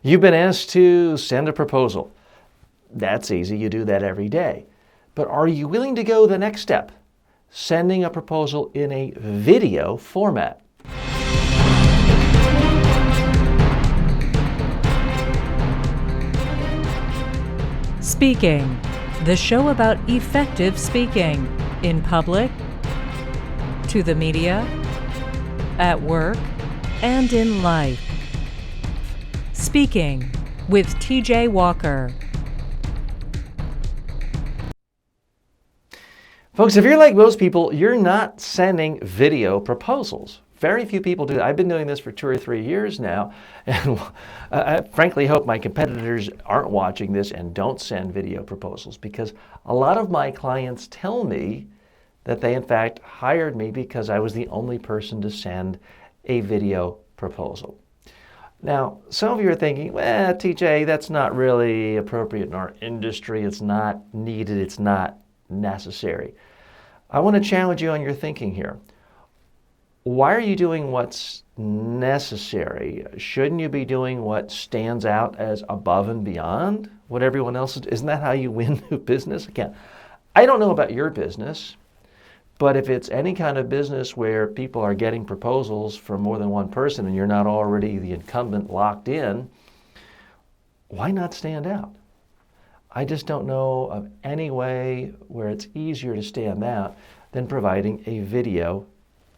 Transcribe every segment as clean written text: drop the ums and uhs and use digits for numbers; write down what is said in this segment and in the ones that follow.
You've been asked to send a proposal. That's easy, you do that every day. But are you willing to go the next step? Sending a proposal in a video format. Speaking, the show about effective speaking in public, to the media, at work, and in life. Speaking with TJ Walker. Folks, if you're like most people, you're not sending video proposals. Very few people do that. I've been doing this for 2 or 3 years now, and I frankly hope my competitors aren't watching this and don't send video proposals, because a lot of my clients tell me that they in fact hired me because I was the only person to send a video proposal. Now, some of you are thinking, well, TJ, that's not really appropriate in our industry. It's not needed. It's not necessary. I want to challenge you on your thinking here. Why are you doing what's necessary? Shouldn't you be doing what stands out as above and beyond what everyone else is? Isn't that how you win new business? Again, I don't know about your business, but if it's any kind of business where people are getting proposals from more than one person and you're not already the incumbent locked in, why not stand out? I just don't know of any way where it's easier to stand out than providing a video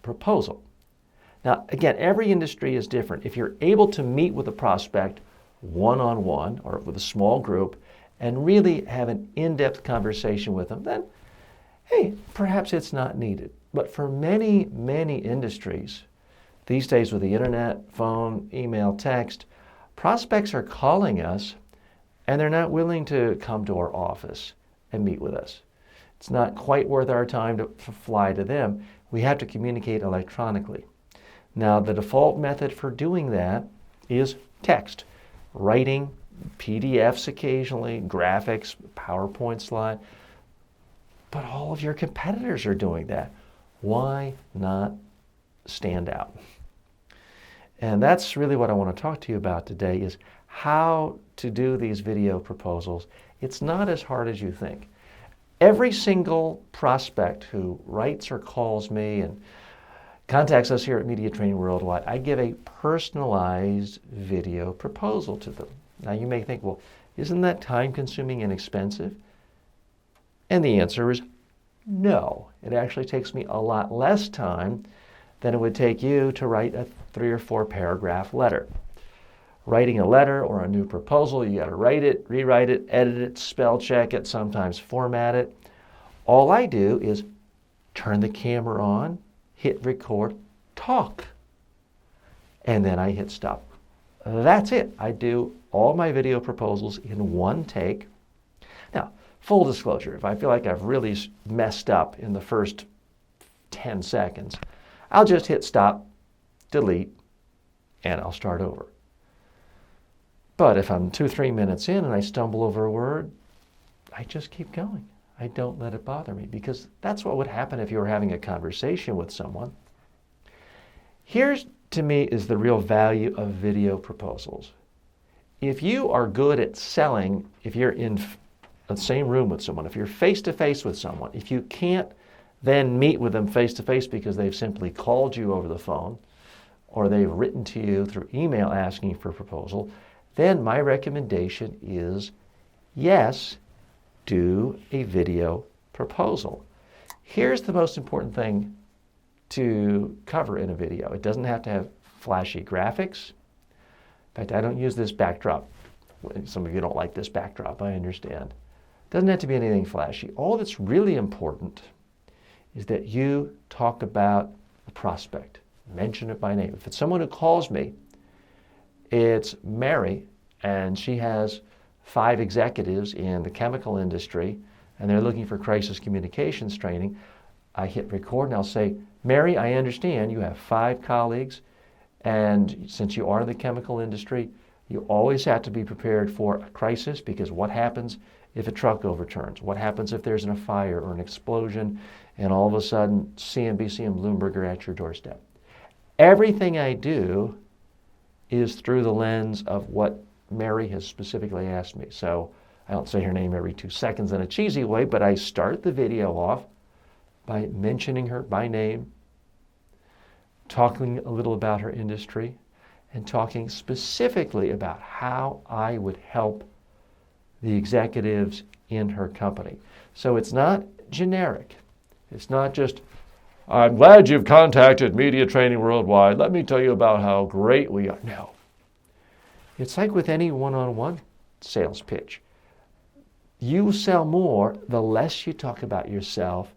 proposal. Now, again, every industry is different. If you're able to meet with a prospect one-on-one or with a small group and really have an in-depth conversation with them, then, hey, perhaps it's not needed. But for many, many industries, these days with the internet, phone, email, text, prospects are calling us and they're not willing to come to our office and meet with us. It's not quite worth our time to fly to them. We have to communicate electronically. Now, the default method for doing that is text, writing, PDFs occasionally, graphics, PowerPoint slide. But all of your competitors are doing that. Why not stand out? And that's really what I want to talk to you about today, is how to do these video proposals. It's not as hard as you think. Every single prospect who writes or calls me and contacts us here at Media Training Worldwide, I give a personalized video proposal to them. Now you may think, well, isn't that time-consuming and expensive? And the answer is no. It actually takes me a lot less time than it would take you to write a 3 or 4 paragraph letter. Writing a letter or a new proposal, you got to write it, rewrite it, edit it, spell check it, sometimes format it. All I do is turn the camera on, hit record, talk, and then I hit stop. That's it. I do all my video proposals in one take. Now, full disclosure, if I feel like I've really messed up in the first 10 seconds, I'll just hit stop, delete, and I'll start over. But if I'm 2-3 minutes in and I stumble over a word, I just keep going. I don't let it bother me, because that's what would happen if you were having a conversation with someone. Here's, to me, is the real value of video proposals. If you are good at selling, if you're in the same room with someone, if you're face-to-face with someone, if you can't then meet with them face-to-face because they've simply called you over the phone or they've written to you through email asking for a proposal, then my recommendation is, yes, do a video proposal. Here's the most important thing to cover in a video. It doesn't have to have flashy graphics. In fact, I don't use this backdrop. Some of you don't like this backdrop, I understand. It doesn't have to be anything flashy. All that's really important is that you talk about the prospect. Mention it by name. If it's someone who calls me, it's Mary, and she has 5 executives in the chemical industry, and they're looking for crisis communications training. I hit record and I'll say, Mary, I understand you have 5 colleagues, and since you are in the chemical industry, you always have to be prepared for a crisis, because what happens if a truck overturns? What happens if there's a fire or an explosion, and all of a sudden CNBC and Bloomberg are at your doorstep? Everything I do is through the lens of what Mary has specifically asked me. So I don't say her name every 2 seconds in a cheesy way, but I start the video off by mentioning her by name, talking a little about her industry, and talking specifically about how I would help the executives in her company. So it's not generic. It's not just, I'm glad you've contacted Media Training Worldwide. Let me tell you about how great we are. No. It's like with any one-on-one sales pitch. You sell more the less you talk about yourself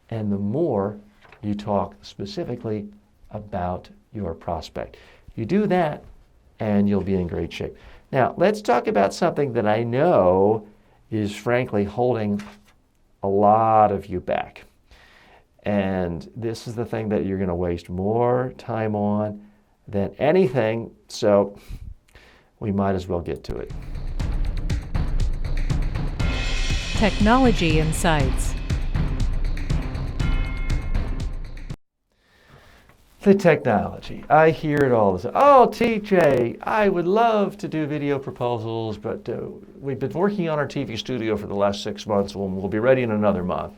and the more you talk specifically about your prospect. You do that and you'll be in great shape. Now, let's talk about something that I know is frankly holding a lot of you back. And this is the thing that you're going to waste more time on than anything, so we might as well get to it. Technology Insights. The technology. I hear it all the time. Oh, TJ, I would love to do video proposals, but we've been working on our TV studio for the last 6 months. We'll be ready in another month.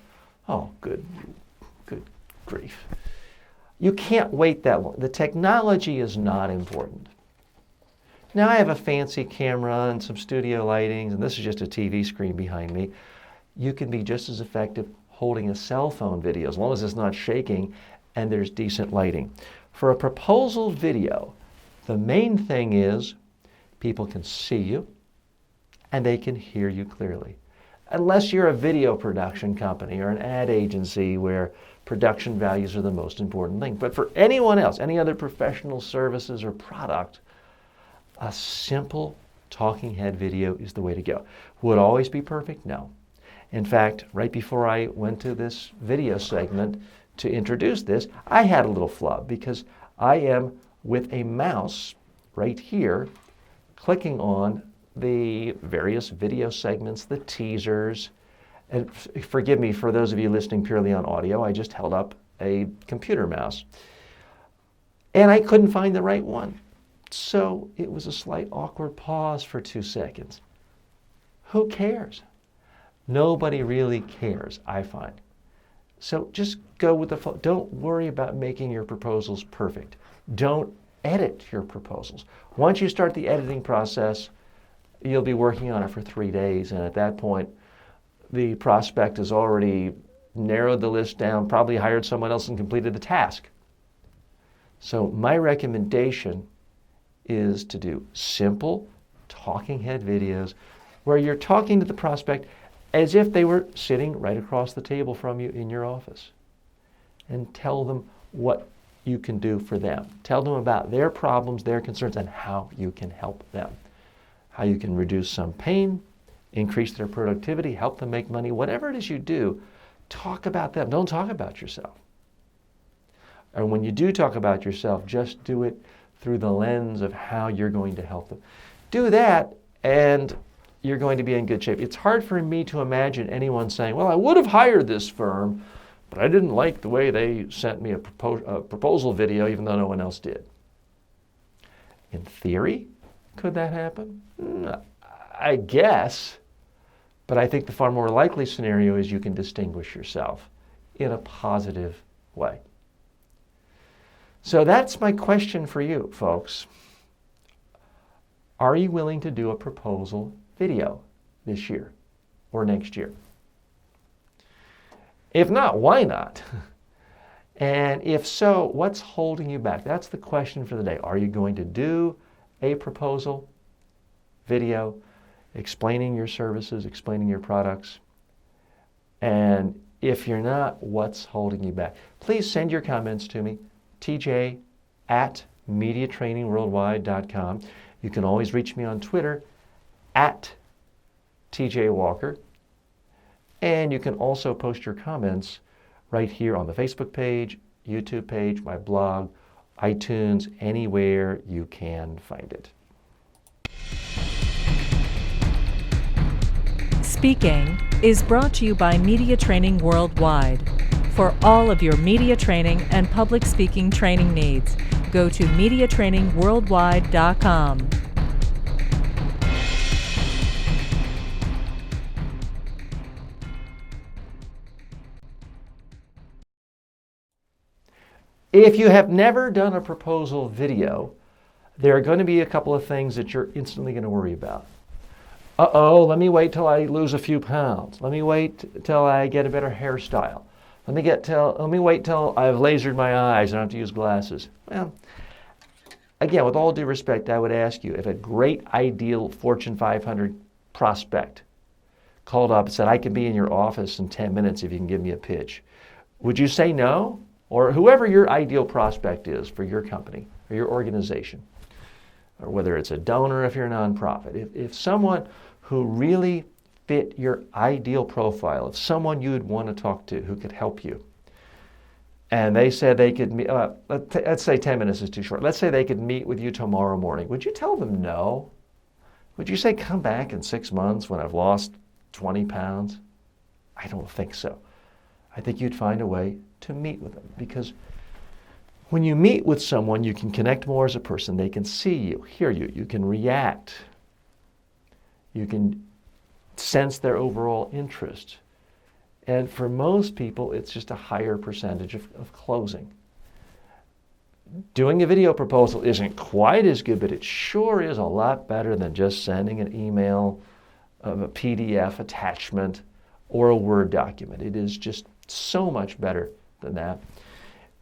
Oh, good grief. You can't wait that long. The technology is not important. Now I have a fancy camera and some studio lightings, and this is just a TV screen behind me. You can be just as effective holding a cell phone video as long as it's not shaking and there's decent lighting. For a proposal video, the main thing is people can see you and they can hear you clearly. Unless you're a video production company or an ad agency where production values are the most important thing. But for anyone else, any other professional services or product, a simple talking head video is the way to go. Would it always be perfect? No. In fact, right before I went to this video segment to introduce this, I had a little flub because I am with a mouse right here clicking on the various video segments, the teasers. And forgive me for those of you listening purely on audio, I just held up a computer mouse. And I couldn't find the right one. So it was a slight awkward pause for 2 seconds. Who cares? Nobody really cares, I find. So just go with the flow. Don't worry about making your proposals perfect. Don't edit your proposals. Once you start the editing process, you'll be working on it for 3 days, and at that point, the prospect has already narrowed the list down, probably hired someone else and completed the task. So my recommendation is to do simple talking head videos where you're talking to the prospect as if they were sitting right across the table from you in your office, and tell them what you can do for them. Tell them about their problems, their concerns, and how you can help them. How you can reduce some pain, increase their productivity, help them make money, whatever it is you do, talk about them. Don't talk about yourself. And when you do talk about yourself, just do it through the lens of how you're going to help them. Do that, and you're going to be in good shape. It's hard for me to imagine anyone saying, well, I would have hired this firm, but I didn't like the way they sent me a proposal video, even though no one else did. In theory, could that happen? I guess, but I think the far more likely scenario is you can distinguish yourself in a positive way. So that's my question for you, folks. Are you willing to do a proposal video this year or next year? If not, why not? And if so, what's holding you back? That's the question for the day. Are you going to do a proposal video explaining your services, explaining your products? And if you're not, what's holding you back? Please send your comments to me, tj@mediatrainingworldwide.com. You can always reach me on Twitter @TJWalker. And you can also post your comments right here on the Facebook page, YouTube page, my blog, iTunes, anywhere you can find it. Speaking is brought to you by Media Training Worldwide. For all of your media training and public speaking training needs, go to mediatrainingworldwide.com. If you have never done a proposal video, there are going to be a couple of things that you're instantly going to worry about. Uh-oh, let me wait till I lose a few pounds. Let me wait till I get a better hairstyle. Let me wait till I've lasered my eyes and I don't have to use glasses. Well, again, with all due respect, I would ask you, if a great ideal Fortune 500 prospect called up and said, I can be in your office in 10 minutes if you can give me a pitch, would you say no? Or whoever your ideal prospect is for your company or your organization, or whether it's a donor if you're a nonprofit, if someone who really fit your ideal profile, if someone you would want to talk to who could help you, and they said they could meet, let's say 10 minutes is too short. Let's say they could meet with you tomorrow morning. Would you tell them no? Would you say, come back in 6 months when I've lost 20 pounds? I don't think so. I think you'd find a way to meet with them, because when you meet with someone, you can connect more as a person. They can see you, hear you, you can react. You can sense their overall interest. And for most people, it's just a higher percentage of closing. Doing a video proposal isn't quite as good, but it sure is a lot better than just sending an email of a PDF attachment or a Word document. It is just so much better than that.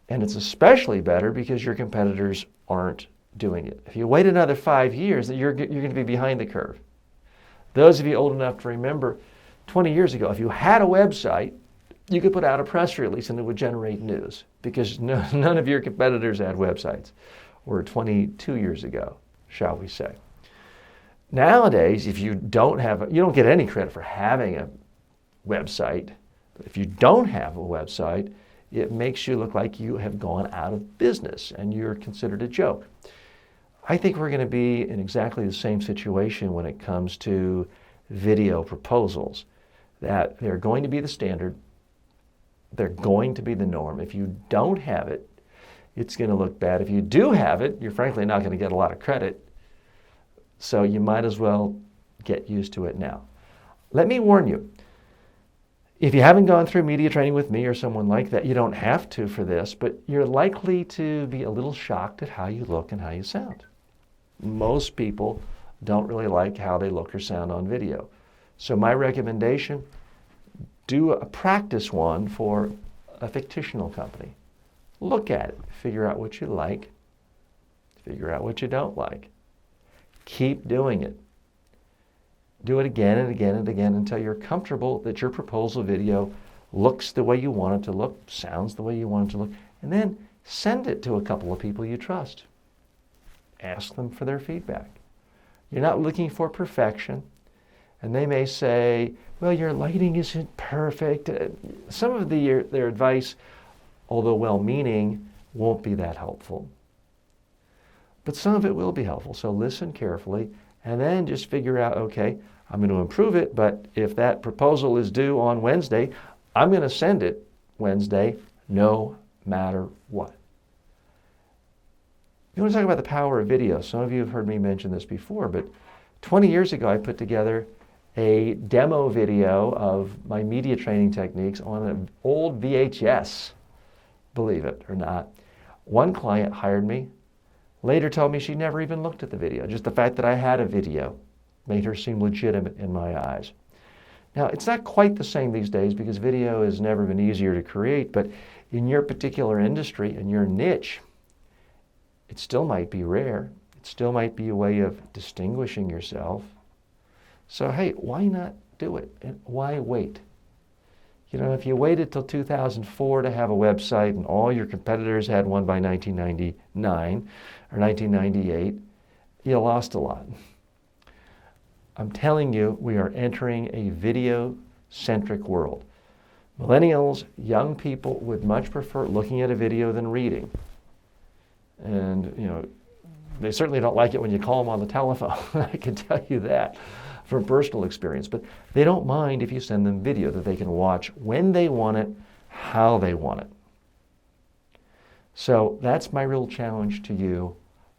And it's especially better because your competitors aren't doing it. If you wait another 5 years, you're going to be behind the curve. Those of you old enough to remember, 20 years ago, if you had a website, you could put out a press release and it would generate news, because none of your competitors had websites, or 22 years ago, shall we say. Nowadays, if you don't have, you don't get any credit for having a website. But if you don't have a website, it makes you look like you have gone out of business and you're considered a joke. I think we're going to be in exactly the same situation when it comes to video proposals, that they're going to be the standard. They're going to be the norm. If you don't have it, it's going to look bad. If you do have it, you're frankly not going to get a lot of credit. So you might as well get used to it now. Let me warn you, if you haven't gone through media training with me or someone like that, you don't have to for this, but you're likely to be a little shocked at how you look and how you sound. Most people don't really like how they look or sound on video. So my recommendation, do a practice one for a fictional company. Look at it, figure out what you like, figure out what you don't like. Keep doing it. Do it again and again and again until you're comfortable that your proposal video looks the way you want it to look, sounds the way you want it to look, and then send it to a couple of people you trust. Ask them for their feedback. You're not looking for perfection, and they may say, well, your lighting isn't perfect. Some of their advice, although well-meaning, won't be that helpful. But some of it will be helpful, so listen carefully, and then just figure out, okay, I'm going to improve it, but if that proposal is due on Wednesday, I'm going to send it Wednesday no matter what. You want to talk about the power of video. Some of you have heard me mention this before, but 20 years ago I put together a demo video of my media training techniques on an old VHS, believe it or not. One client hired me, later told me she never even looked at the video. Just the fact that I had a video made her seem legitimate in my eyes. Now, it's not quite the same these days because video has never been easier to create, but in your particular industry and your niche, it still might be rare. It still might be a way of distinguishing yourself. So, hey, why not do it? And why wait? You know, if you waited till 2004 to have a website and all your competitors had one by 1999 or 1998, you lost a lot. I'm telling you, we are entering a video-centric world. Millennials, young people would much prefer looking at a video than reading. And, you know, they certainly don't like it when you call them on the telephone. I can tell you that from personal experience. But they don't mind if you send them video that they can watch when they want it, how they want it. So that's my real challenge to you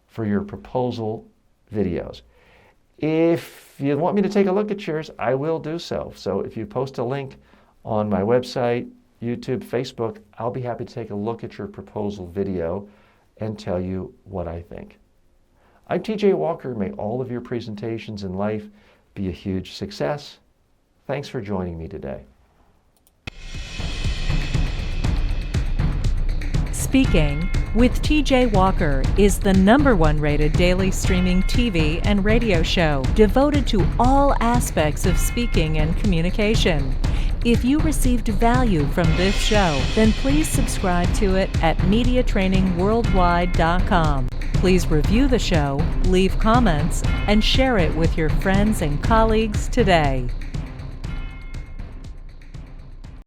for your proposal videos. If you want me to take a look at yours, I will do so. So if you post a link on my website YouTube, Facebook, I'll be happy to take a look at your proposal video and tell you what I think. I'm TJ Walker. May all of your presentations in life be a huge success. Thanks for joining me today. Speaking with TJ Walker is the #1 rated daily streaming TV and radio show devoted to all aspects of speaking and communication. If you received value from this show, then please subscribe to it at MediaTrainingWorldwide.com. Please review the show, leave comments, and share it with your friends and colleagues today.